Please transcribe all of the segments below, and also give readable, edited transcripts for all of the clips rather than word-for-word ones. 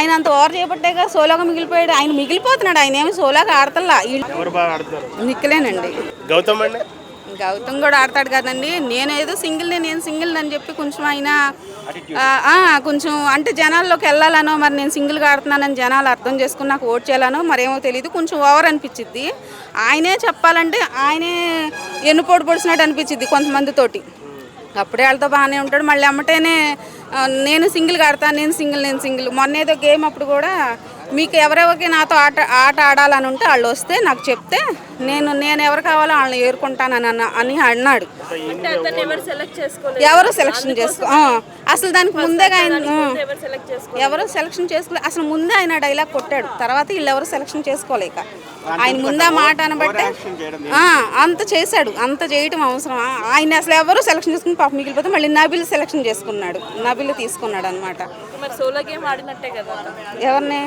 ఆయన అంత ఓవర్ చేపట్టాక సోలోగా మిగిలిపోయాడు. ఆయన మిగిలిపోతున్నాడు, ఆయన ఏమి సోలోగా ఆడతల్లా. నిక్కలేనండి. గౌతమ్ కూడా ఆడతాడు కదండి. నేను సింగిల్ అని చెప్పి కొంచెం ఆయన కొంచెం అంటే జనాల్లోకి వెళ్ళాలనో, మరి నేను సింగిల్గా ఆడుతున్నానని జనాలు అర్థం చేసుకుని నాకు ఓట్ చేయాలనో మరేమో తెలియదు. కొంచెం ఓవర్ అనిపించిద్ది. ఆయనే చెప్పాలంటే ఆయనే ఎన్నుపోటు పొడిచినట్టు అనిపించిద్ది కొంతమందితోటి. అప్పుడే వాళ్ళతో బాగానే ఉంటాడు, మళ్ళీ అమ్మటేనే నేను సింగిల్గా ఆడతాను, నేను సింగిల్. మొన్న ఏదో గేమ్ అప్పుడు కూడా మీకు ఎవరెవరికి నాతో ఆట ఆడాలని ఉంటే వాళ్ళు వస్తే నాకు చెప్తే నేను ఎవరు కావాలో వాళ్ళని ఏరుకుంటానని అన్నాడు. ఎవరు సెలక్షన్ అసలు దానికి ముందే ఆయన ఎవరు సెలక్షన్ చేసుకోలేదు. అసలు ముందే ఆయన డైలాగ్ కొట్టాడు, తర్వాత వీళ్ళు ఎవరు సెలక్షన్ చేసుకోలేక ఆయన ముందే మాట అనబట్టే అంత చేశాడు. అంత చేయటం అవసరం. ఆయన అసలు ఎవరు సెలక్షన్ చేసుకుని పాపం మిగిలిపోతే మళ్ళీ నబిల్ సెలక్షన్ చేసుకున్నాడు, నబిల్ తీసుకున్నాడు అనమాట. ఎవరిని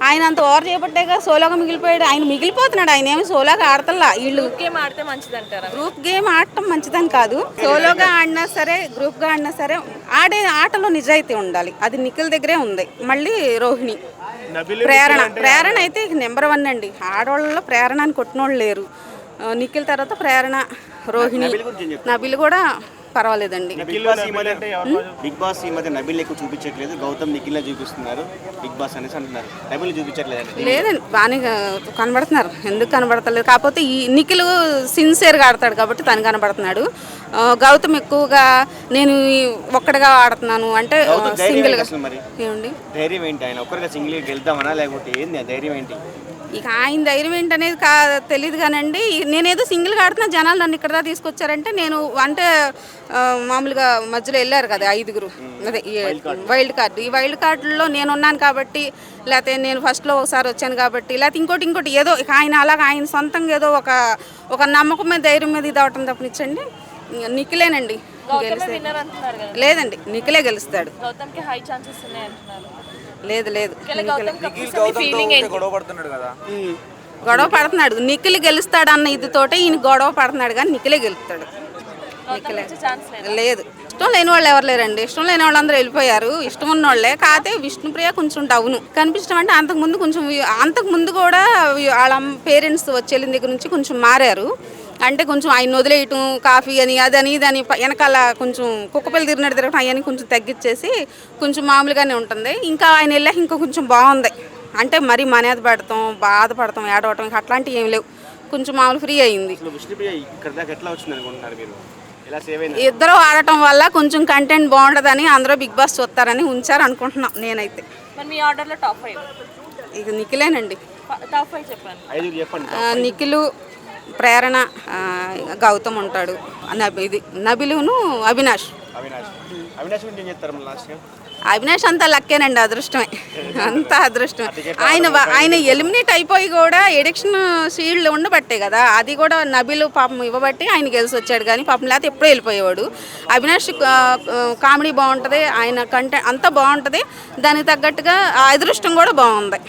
ఆయన అంత ఓవర్ చేయబట్టాక సోలోగా మిగిలిపోయాడు. ఆయన మిగిలిపోతున్నాడు, ఆయన ఏమి సోలోగా ఆడతల్లా. వీళ్ళు గ్రూప్ గేమ్ ఆడటం మంచిదని కాదు. సోలోగా ఆడినా సరే, గ్రూప్గా ఆడినా సరే ఆడే ఆటలో నిజాయితీ ఉండాలి. అది నిఖిల్ దగ్గరే ఉంది. మళ్ళీ రోహిణి, ప్రేరణ అయితే నెంబర్ 1 అండి. ఆడవాళ్ళలో ప్రేరణ అని కొట్టినోళ్ళు లేరు. నిఖిల్ తర్వాత ప్రేరణ, రోహిణి, నబిల్ కూడా పర్వాలేదండి. బిగ్ బాస్ ఈ మధ్య నబిల్ ఎక్కువ చూపించట్లేదు, గౌతమ్ నిఖిల్ చూపిస్తున్నారు బిగ్ బాస్ అనేసి అంటున్నారు. నబిల్ చూపించట్లేదు. లేదండి, బాగానే కనబడుతున్నారు. ఎందుకు కనబడతలేదు? కాకపోతే ఈ నిఖిల్ సిన్సియర్గా ఆడతాడు కాబట్టి తను కనబడుతున్నాడు. గౌతమ్ ఎక్కువగా నేను ఒక్కడిగా ఆడుతున్నాను అంటే సింగిల్గా. ఏమండి ధైర్యం ఏంటి? ఆయన ఒక్కరిగా సింగిల్గా గెలుద్దామనా లేకపోతే ఏంది ధైర్యం ఏంటి? ఇక ఆయన ధైర్యం ఏంటనేది తెలియదు కానండి. నేనేదో సింగిల్గా ఆడుతున్నా, జనాలు నన్ను ఇక్కడ తీసుకొచ్చారంటే నేను అంటే మామూలుగా మధ్యలో వెళ్ళారు కదా 5గురు, అదే వైల్డ్ కార్డు. ఈ వైల్డ్ కార్డులో నేను ఉన్నాను కాబట్టి, లేకపోతే నేను ఫస్ట్లో ఒకసారి వచ్చాను కాబట్టి, లేకపోతే ఇంకోటి ఏదో ఆయన అలాగా ఆయన సొంతంగా ఏదో ఒక నమ్మకం మీద, ధైర్యం మీద ఇది అవటం తప్పనిచ్చండి. నిఖిలేనండి లేదండి, నిఖిలే గెలుస్తాడు. లేదు గొడవ పడుతున్నాడు. నిఖిల్ గెలుస్తాడన్న ఇదితోటే ఈయన గొడవ పడుతున్నాడు, కానీ నిఖిలే గెలుస్తాడు. లేదు, ఇష్టం లేని వాళ్ళు ఎవరు లేరండి. ఇష్టం లేని వాళ్ళందరూ వెళ్ళిపోయారు. ఇష్టం ఉన్న వాళ్ళే. కాకపోతే విష్ణుప్రియ కొంచెం డౌను కనిపించడం అంటే అంతకుముందు కూడా వాళ్ళ పేరెంట్స్ వచ్చేళ్ళిన దగ్గర నుంచి కొంచెం మారారు. అంటే కొంచెం ఆయన వదిలేయటం, కాఫీ అని అదని ఇదని వెనకాల కొంచెం కుక్కపిల్ల తిరగటం అవన్నీ కొంచెం తగ్గించేసి కొంచెం మామూలుగానే ఉంటుంది. ఇంకా ఆయన వెళ్ళాక ఇంకా కొంచెం బాగుంది. అంటే మరి మనేది పడతాం, బాధపడతాం, ఏడవటం అట్లాంటివి ఏం లేవు. కొంచెం మామూలు ఫ్రీ అయింది. ఇద్దరు ఆడటం వల్ల కొంచెం కంటెంట్ బాగుంటుందని అందరూ బిగ్ బాస్ చూస్తారని ఉంచారు అనుకుంటున్నాం నేనైతే. ఇక నిఖిలేనండి. నిఖిలు, ప్రేరణ, గౌతమ్ ఉంటాడు, నబిలును అవినాష్ అంతా లక్కేనండి, అదృష్టమే, అంత అదృష్టమే. ఆయన ఎలిమినేట్ అయిపోయి కూడా ఎడిక్షన్ షీల్డ్ ఉండబట్టే కదా, అది కూడా నబిలు పాపం ఇవ్వబట్టి ఆయన గెలిచి వచ్చాడు. కానీ పాపం లేకపోతే ఎప్పుడూ వెళ్ళిపోయేవాడు. అవినాష్ కామెడీ బాగుంటుంది, ఆయన కంటెంట్ అంతా బాగుంటుంది. దానికి తగ్గట్టుగా అదృష్టం కూడా బాగుంది.